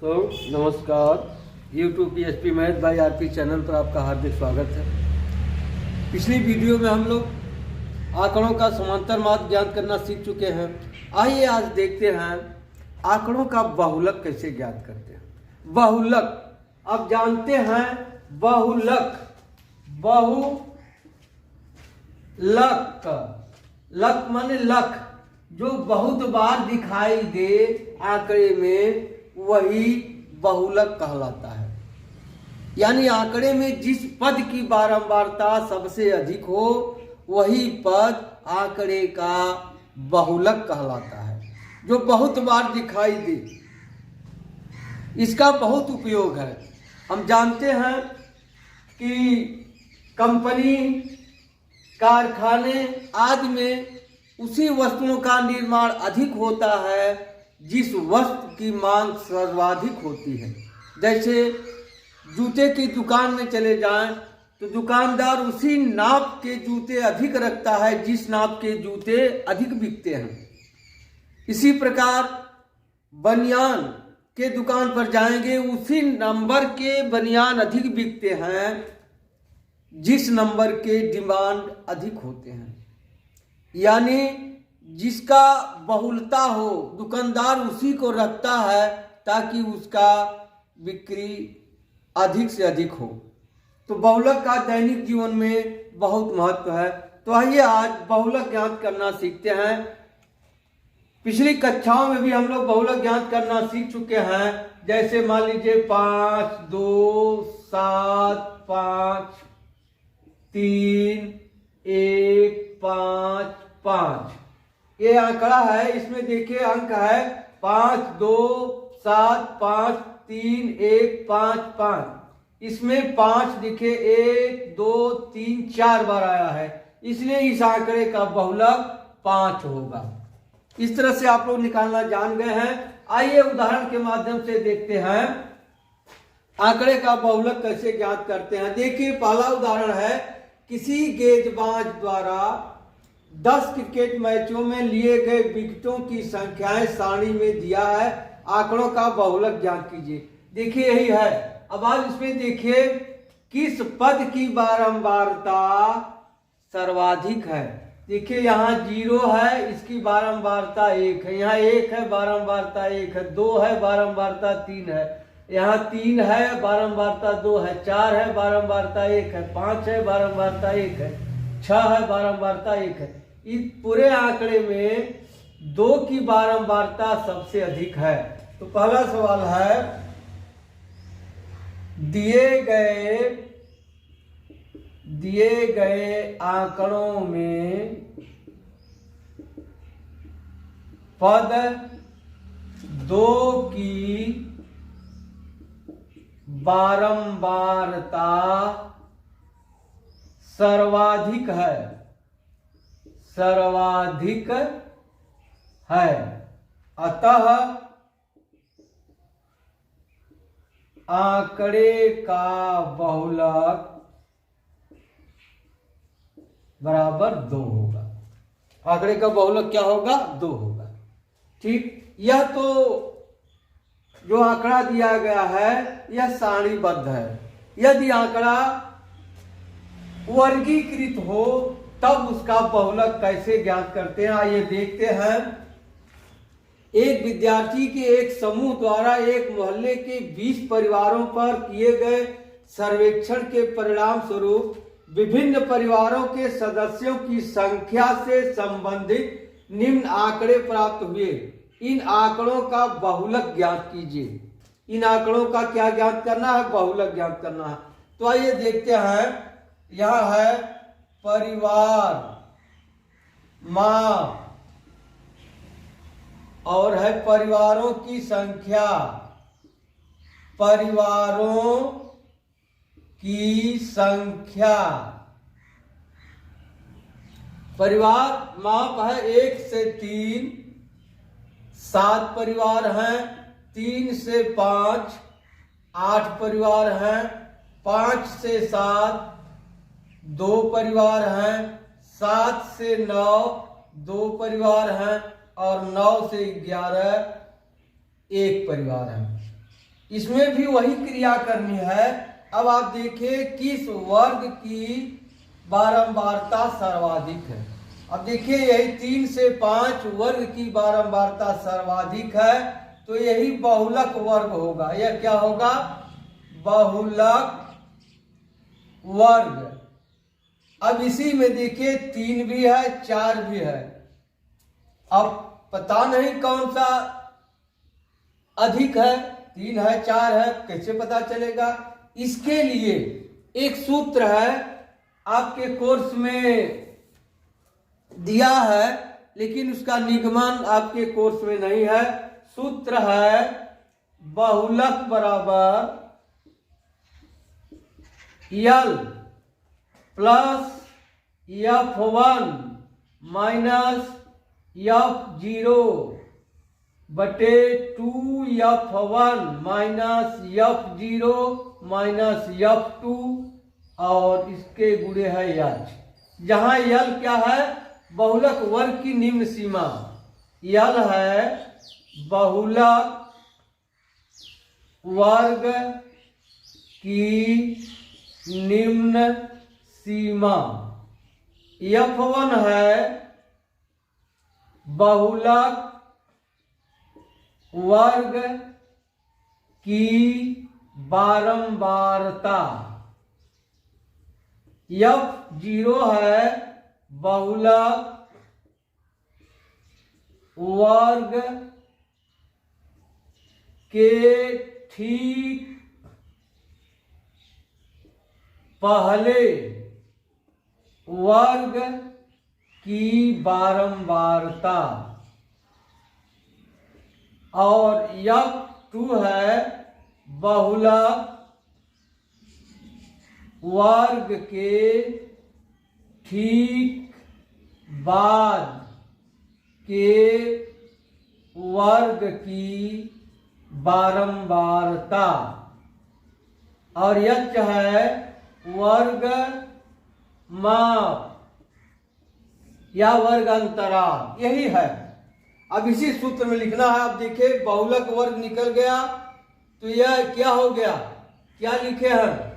तो नमस्कार, YouTube PHP Mahesh भाई आरपी चैनल पर आपका हार्दिक स्वागत है। पिछली वीडियो में हम लोग आंकड़ों का समांतर माध्य ज्ञात करना सीख चुके हैं। आइए आज देखते हैं आंकड़ों का बहुलक कैसे ज्ञात करते हैं। बहुलक अब जानते हैं, बहुलक लक माने लख, जो बहुत बार दिखाई दे आंकड़े में वही बहुलक कहलाता है। यानी आंकड़े में जिस पद की बारंबारता सबसे अधिक हो वही पद आंकड़े का बहुलक कहलाता है, जो बहुत बार दिखाई दे। इसका बहुत उपयोग है। हम जानते हैं कि कंपनी, कारखाने आदि में उसी वस्तुओं का निर्माण अधिक होता है जिस वस्तु की मांग सर्वाधिक होती है। जैसे जूते की दुकान में चले जाएं तो दुकानदार उसी नाप के जूते अधिक रखता है जिस नाप के जूते अधिक बिकते हैं। इसी प्रकार बनियान के दुकान पर जाएंगे, उसी नंबर के बनियान अधिक बिकते हैं जिस नंबर के डिमांड अधिक होते हैं। यानी जिसका बहुलता हो दुकानदार उसी को रखता है ताकि उसका बिक्री अधिक से अधिक हो। तो बहुलक का दैनिक जीवन में बहुत महत्व है। तो आइए आज बहुलक ज्ञात करना सीखते हैं। पिछली कक्षाओं में भी हम लोग बहुलक ज्ञात करना सीख चुके हैं। जैसे मान लीजिए 5, 2, 7, 5, 3, 1, 5, 5। ये आंकड़ा है, इसमें देखिए अंक है 5, 2, 7, 5, 3, 1, 5, 5। इसमें 5 दिखे 1, 2, 3, 4 बार आया है, इसलिए इस आंकड़े का बहुलक 5 होगा। इस तरह से आप लोग निकालना जान गए हैं। आइए उदाहरण के माध्यम से देखते हैं आंकड़े का बहुलक कैसे ज्ञात करते हैं। देखिए पहला उदाहरण है, किसी गेंदबाज द्वारा 10 क्रिकेट मैचों में लिए गए विकेटों की संख्याएं सारणी में दिया है, आंकड़ों का बहुलक ज्ञात कीजिए। देखिए यही है। अब आज इसमें देखिए किस पद की बारंबारता सर्वाधिक है। देखिए यहाँ 0 है, इसकी बारंबारता 1 है, यहाँ 1 है, बारंबारता 1 है, 2 है, बारंबारता 3 है, यहाँ 3 है, बारंबारता 2 है, 4 है, बारंबारता 1 है, 5 है, बारंबारता 1 है, 6 है, बारंबारता 1 है। इस पूरे आंकड़े में 2 की बारंबारता सबसे अधिक है। तो पहला सवाल है, दिए गए आंकड़ों में पद 2 की बारंबारता सर्वाधिक है, अतः आंकड़े का बहुलक बराबर 2 होगा। आंकड़े का बहुलक क्या होगा? 2 होगा। ठीक, यह तो जो आंकड़ा दिया गया है यह सारणीबद्ध है। यदि आंकड़ा वर्गीकृत हो तब उसका बहुलक कैसे ज्ञात करते हैं, आइए देखते हैं। एक विद्यार्थी के एक समूह द्वारा एक मोहल्ले के 20 परिवारों पर किए गए सर्वेक्षण के परिणाम स्वरूप विभिन्न परिवारों के सदस्यों की संख्या से संबंधित निम्न आंकड़े प्राप्त हुए। इन आंकड़ों का बहुलक ज्ञात कीजिए। इन आंकड़ों का क्या ज्ञात करना है? बहुलक ज्ञात करना है। तो आइए देखते हैं। यह है परिवार, माँ, और है परिवारों की संख्या, परिवारों की संख्या। परिवार माप है 1 से 3, 7 परिवार हैं, 3 से 5, 8 परिवार हैं, 5 से 7, 2 परिवार हैं, 7 से 9, 2 परिवार हैं, और 9 से 11 एक परिवार है। इसमें भी वही क्रिया करनी है। अब आप देखिए किस वर्ग की बारंबारता सर्वाधिक है। अब देखिए यही 3 से 5 वर्ग की बारंबारता सर्वाधिक है, तो यही बहुलक वर्ग होगा। यह क्या होगा? बहुलक वर्ग। अब इसी में देखिए 3 भी है, 4 भी है। अब पता नहीं कौन सा अधिक है, 3 है 4 है, कैसे पता चलेगा? इसके लिए एक सूत्र है, आपके कोर्स में दिया है, लेकिन उसका निगमन आपके कोर्स में नहीं है। सूत्र है बहुलक बराबर यल प्लस F1 माइनस F0 बटे 2F1 minus F0 minus F2 और इसके गुणे है यच, जहां यल क्या है? बहुलक वर्ग की निम्न सीमा। यल है बहुलक वर्ग की निम्न सीमा। F1 है बहुलक वर्ग की बारंबारता। F0 है बहुलक वर्ग के ठीक पहले वर्ग की बारंबारता, और F2 है बहुलक वर्ग के ठीक बाद के वर्ग की बारंबारता, और यच है वर्ग माप या वर्ग अंतराल। यही है। अब इसी सूत्र में लिखना है। अब देखिए बहुलक वर्ग निकल गया, तो यह क्या हो गया? क्या लिखे हैं?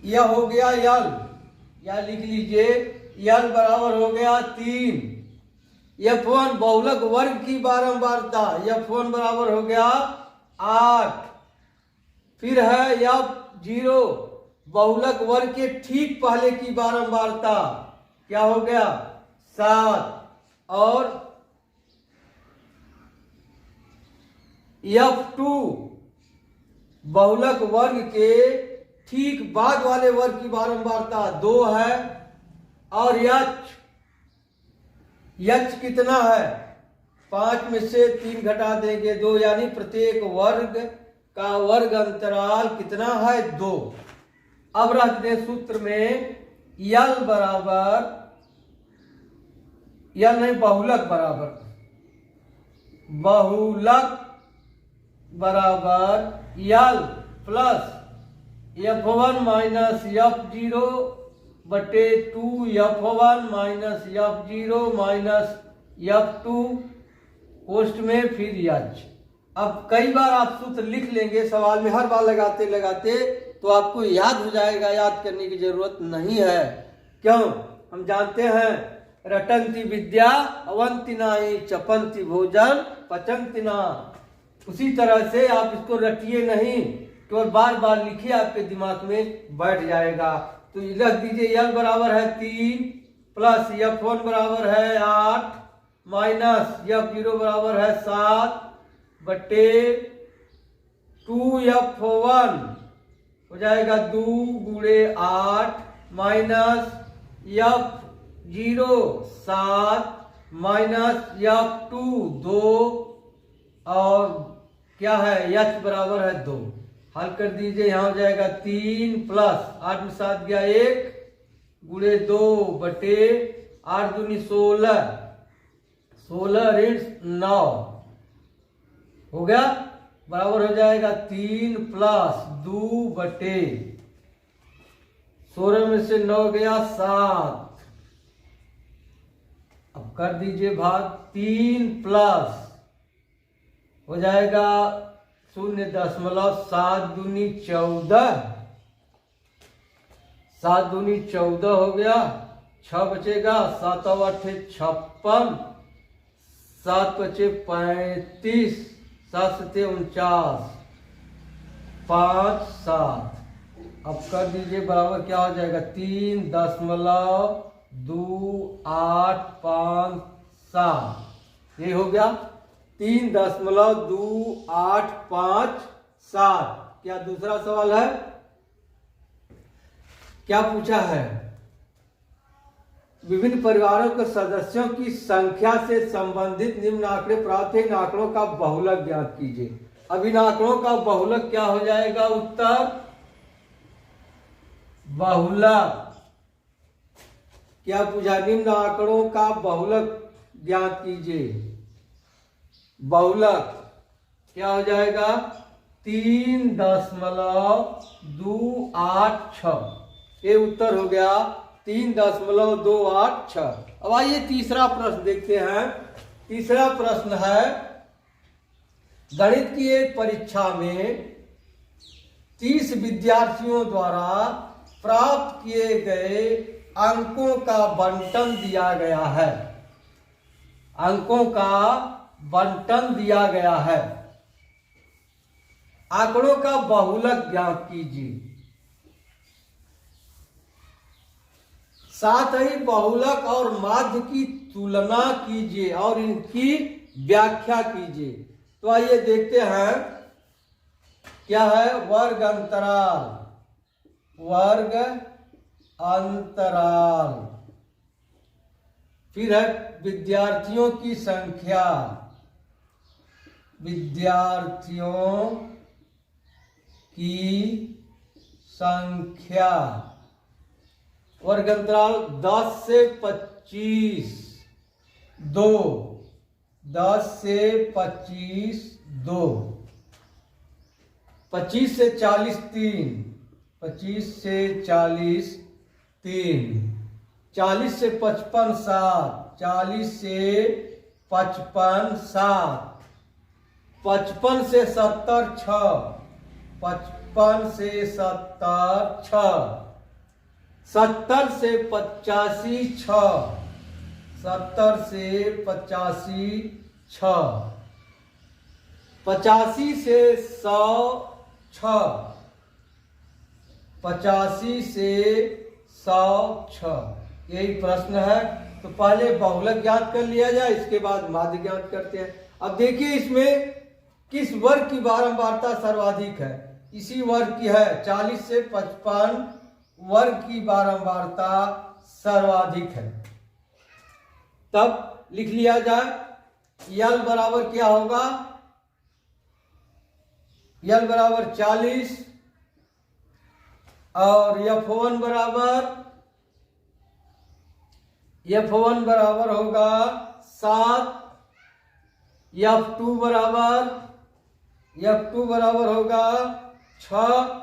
यह हो गया यल, या लिख लीजिए यल बराबर हो गया 3। F1 बहुलक वर्ग की बारंबारता, F1 बराबर हो गया 8। फिर है F0 बहुलक वर्ग के ठीक पहले की बारंबारता, क्या हो गया? 7। और F2 बहुलक वर्ग के ठीक बाद वाले वर्ग की बारंबारता 2 है। और यच कितना है? 5 में से 3 घटा देंगे 2, यानी प्रत्येक वर्ग का वर्ग अंतराल कितना है? 2। अब रख दें सूत्र में यल बराबर, यल नहीं बहुलक बराबर, बहुलक बराबर यल प्लस F1 माइनस F0 बटे 2F1 minus F0 minus F2 post में फिर यच। अब कई बार आप सूत्र लिख लेंगे सवाल में, हर बार लगाते लगाते तो आपको याद हो जाएगा, याद करने की जरूरत नहीं है। क्यों? हम जानते हैं रटंती विद्या अवंति नाहि चपंती भोजन पचंती ना। उसी तरह से आप इसको रटिए नहीं, केवल बार बार लिखिए, आपके दिमाग में बैठ जाएगा। तो लिख दीजिए यल बराबर है 3 प्लस F1 बराबर है 8 माइनस F0 बराबर है 7 बटे 2F1 हो जाएगा 2 गुणे 8 माइनस F0 7 माइनस F2 2, और क्या है? यच बराबर है 2। हल कर दीजिए, यहाँ हो जाएगा 3 प्लस 8 में 7 गया 1 गुणे 2 बटे 8 दूनी 16, 16 ऋण 9 हो गया, बराबर हो जाएगा 3 प्लस 2 बटे 16 में से 9 गया 7। अब कर दीजिए भाग, 3 प्लस हो जाएगा 0.7 दूनी 14, 7 दूनी 14 हो गया, 6 बचेगा, 7 8 56, 7 बचे 35, 7 7 49, 5 7। अब कर दीजिए बराबर, क्या हो जाएगा 3.2857, ये हो गया 3.2857। क्या दूसरा सवाल है, क्या पूछा है? विभिन्न परिवारों के सदस्यों की संख्या से संबंधित निम्न आंकड़े प्राप्त है, इन आंकड़ों का बहुलक ज्ञात कीजिए। अब इन आंकड़ों का बहुलक क्या हो जाएगा? उत्तर बहुलक। क्या पूछा? निम्न आंकड़ों का बहुलक ज्ञात कीजिए। बहुलक क्या हो जाएगा? 3.286, ये उत्तर हो गया 3.286। अब आइए तीसरा प्रश्न देखते हैं। तीसरा प्रश्न है, गणित की एक परीक्षा में 30 विद्यार्थियों द्वारा प्राप्त किए गए अंकों का बंटन दिया गया है। अंकों का बंटन दिया गया है। आंकड़ों का बहुलक ज्ञात कीजिए। साथ ही बहुलक और माध्य की तुलना कीजिए और इनकी व्याख्या कीजिए। तो आइए देखते हैं क्या है। वर्ग अंतराल, वर्ग अंतराल, फिर है विद्यार्थियों की संख्या, विद्यार्थियों की संख्या, वर्ग अंतराल 10 से 25 2, 10 से 25 2, 25 से 40 3, 25 से 40 3, 40 से 55 7, 40 से 55 7, 55 से 70 6, 55 से 70 6, 70 से 85 6, 70 से 85 6, 85 से 100 6, 85 से 100 6। यही प्रश्न है। तो पहले बहुलक ज्ञात कर लिया जाए, इसके बाद माध्य ज्ञात करते हैं। अब देखिए इसमें किस वर्ग की बारंबारता सर्वाधिक है। इसी वर्ग की है, 40 से 55 वर्ग की बारंबारता सर्वाधिक है। तब लिख लिया जाए। यल बराबर क्या होगा? यल बराबर 40 और F1 बराबर होगा 7, F2 बराबर होगा 6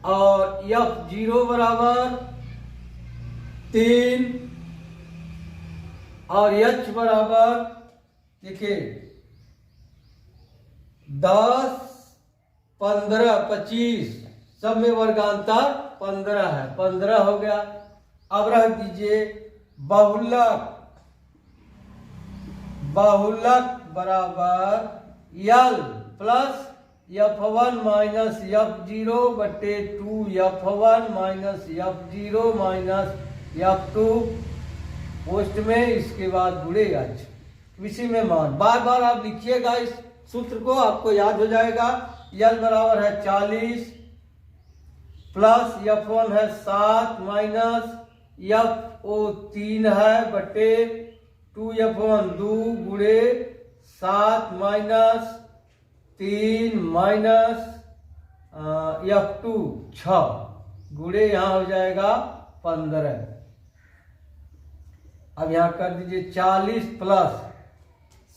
और F0 बराबर 3 और H बराबर देखिए 10 15 25, सब में वर्गांतर 15 है, 15 हो गया। अब रख दीजिए बहुलक, बहुलक बराबर यल प्लस F1 माइनस F0 बटे 2 F1 minus F0 minus F2 post में, इसके बाद गुणे H, इसी में मान। बार बार आप लिखिएगा इस सूत्र को, आपको याद हो जाएगा। यल बराबर है 40 प्लस F1 है 7 माइनस F0 3 है बटे 2F1 2 गुणे 7 माइनस 3 माइनस F2 6 गुणे यहाँ हो जाएगा 15। अब यहाँ कर दीजिए 40 प्लस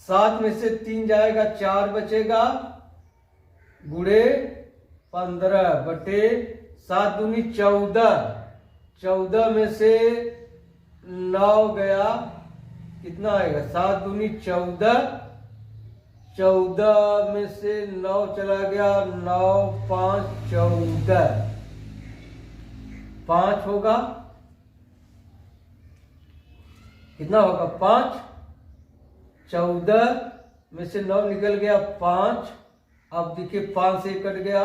7 में से 3 जाएगा 4 बचेगा गुणे 15 बटे 7 दूनी 14, 14 में से 9 गया, कितना आएगा 7 दूनी 14, 14 में से 9 चला गया, 9 5 14, 5 होगा, कितना होगा 5, 14 में से 9 निकल गया 5। अब देखिए 5 से कट गया,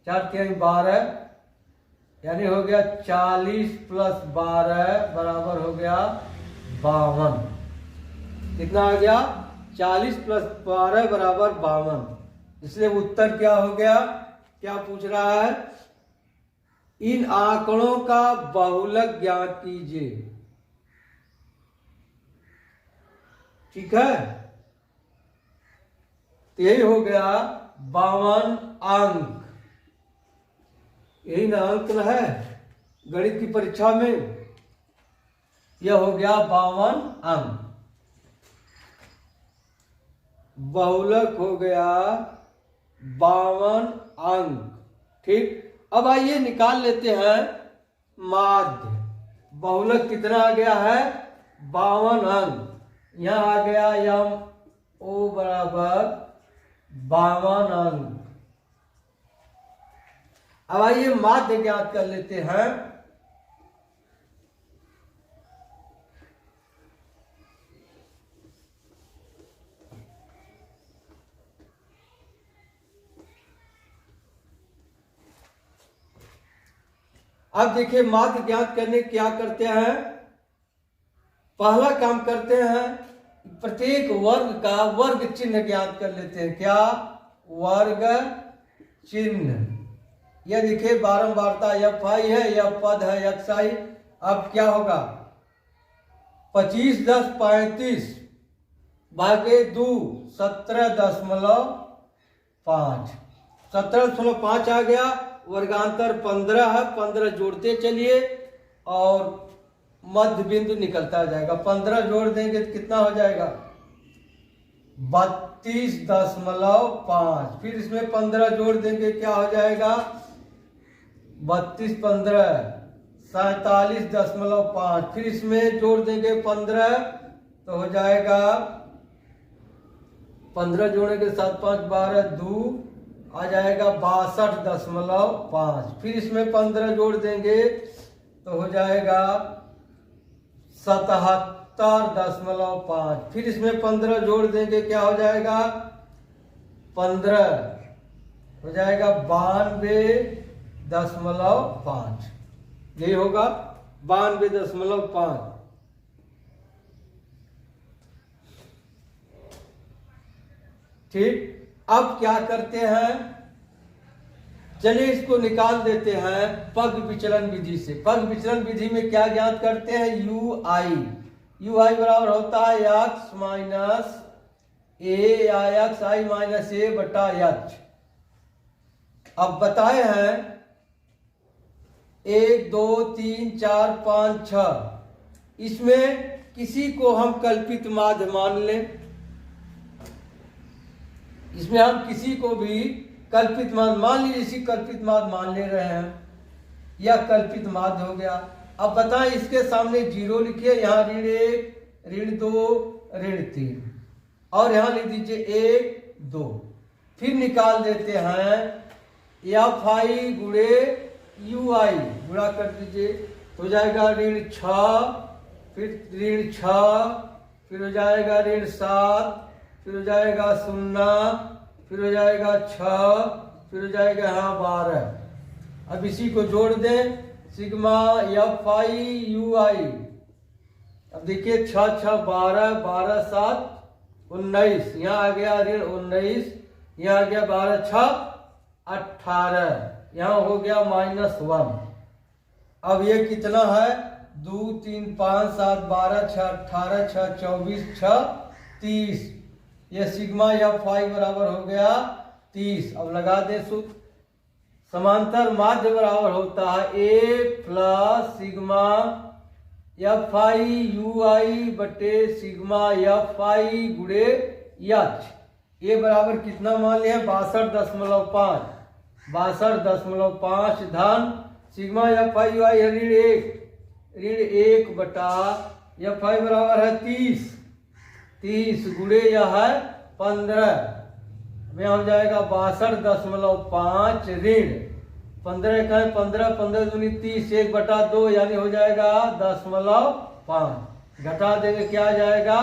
4 3 12, यानी हो गया 40 प्लस 12 बराबर हो गया 52। कितना आ गया? 40 प्लस 12 बराबर 52। इसलिए उत्तर क्या हो गया? क्या पूछ रहा है? इन आंकड़ों का बहुलक ज्ञात कीजिए। ठीक है, तो यही हो गया 52 अंक। यही ना अंक है गणित की परीक्षा में, यह हो गया 52 अंक। बहुलक हो गया 52 अंक। ठीक, अब आइए निकाल लेते हैं माध्य। बहुलक कितना आ गया है? 52 अंक। यहां आ गया यम ओ बराबर 52 अंक। अब आइए माध्य ज्ञात कर लेते हैं। अब देखिए माध्य ज्ञात करने क्या करते हैं। पहला काम करते हैं, प्रत्येक वर्ग का वर्ग चिन्ह ज्ञात कर लेते हैं। क्या? वर्ग चिन्ह। यह देखिए बारंबारता एफ आई है, यह पद है एक्स आई। अब क्या होगा? 25 10 35 भागे 2 17.5। 17.5 आ गया। वर्गांतर 15 है, 15 जोड़ते चलिए और मध्य बिंदु निकलता जाएगा। 15 जोड़ देंगे तो कितना हो जाएगा? 32.5। फिर इसमें 15 जोड़ देंगे, क्या हो जाएगा? 32 15 47.5। फिर इसमें जोड़ देंगे 15 तो हो जाएगा 15 जोड़ेंगे 7 5 12 2 आ जाएगा 62.5। फिर इसमें 15 जोड़ देंगे तो हो जाएगा 77.5। फिर इसमें 15 जोड़ देंगे, क्या हो जाएगा? 15 हो जाएगा 92.5। यही होगा 92.5। ठीक, अब क्या करते हैं? चलिए इसको निकाल देते हैं पग विचलन विधि से। पग विचलन विधि में क्या ज्ञात करते हैं? You I. यू आई बराबर होता है एक्स माइनस ए या एक्स आई माइनस ए बटा एच। अब बताए हैं 1 2 3 4 5 6, इसमें किसी को हम कल्पित माध्य मान लें। इसमें हम किसी को भी कल्पित माध्य मान लीजिए, इसी कल्पित माध्य मान ले रहे हैं, यह कल्पित माध्य हो गया। अब बताएं इसके सामने 0 लिखिए, यहाँ ऋण 1 ऋण 2 ऋण 3 और यहाँ लिख दीजिए 1 2। फिर निकाल देते हैं एफ आई गुणे यू आई, गुणा कर दीजिए तो हो जाएगा ऋण 6, फिर ऋण 6, फिर हो जाएगा ऋण 7, फिर हो जाएगा 0, फिर हो जाएगा 6, फिर हो जाएगा यहाँ 12। अब इसी को जोड़ दें, सिग्मा एफ आई यू आई। अब देखिए 6 6 12 12 7 19, यहाँ आ गया ऋण 19, यहाँ आ गया 12 6 18, यहाँ हो गया -1। अब ये कितना है? 2 3 5 7 12 6 18 6 24 6 30। ये सिग्मा एफ आई बराबर हो गया 30। अब लगा दे सूत्र। समांतर माध्य बराबर होता है A plus sigma F I U I बटे सिग्मा एफ आई गुणे एच। ए बराबर कितना मान लिया? 62.5। 62.5 धन सिग्मा एफ आई यू आई है ऋण 1 बटा एफ आई बराबर है 30 गुणे यह है 15 में हो जाएगा 62.5 ऋण 15 का 15 15 दूनी 30 1/2 यानी हो जाएगा 10.5 घटा देंगे क्या आ जाएगा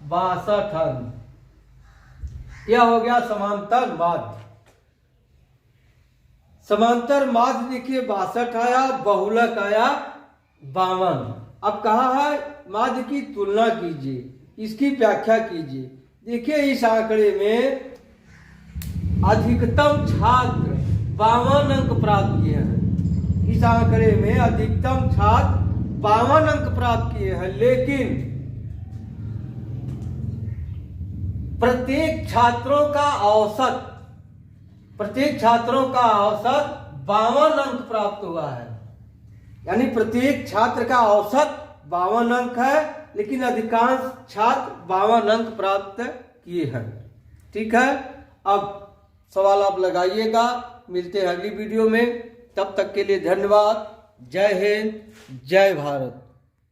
62 अंक। यह हो गया समांतर माध्य। समांतर माध्य देखिए 62 आया, बहुलक आया 52। अब कहा है माध्य की तुलना कीजिए, इसकी व्याख्या कीजिए। देखिए इस आंकड़े में अधिकतम छात्र 52 अंक प्राप्त किए हैं। इस आंकड़े में अधिकतम छात्र 52 अंक प्राप्त किए हैं, लेकिन प्रत्येक छात्रों का औसत 52 अंक प्राप्त हुआ है। यानी प्रत्येक छात्र का औसत 52 अंक है, लेकिन अधिकांश छात्र 52 अंक प्राप्त किए हैं। ठीक है, अब सवाल आप लगाइएगा। मिलते हैं अगली वीडियो में, तब तक के लिए धन्यवाद। जय हिंद, जय भारत।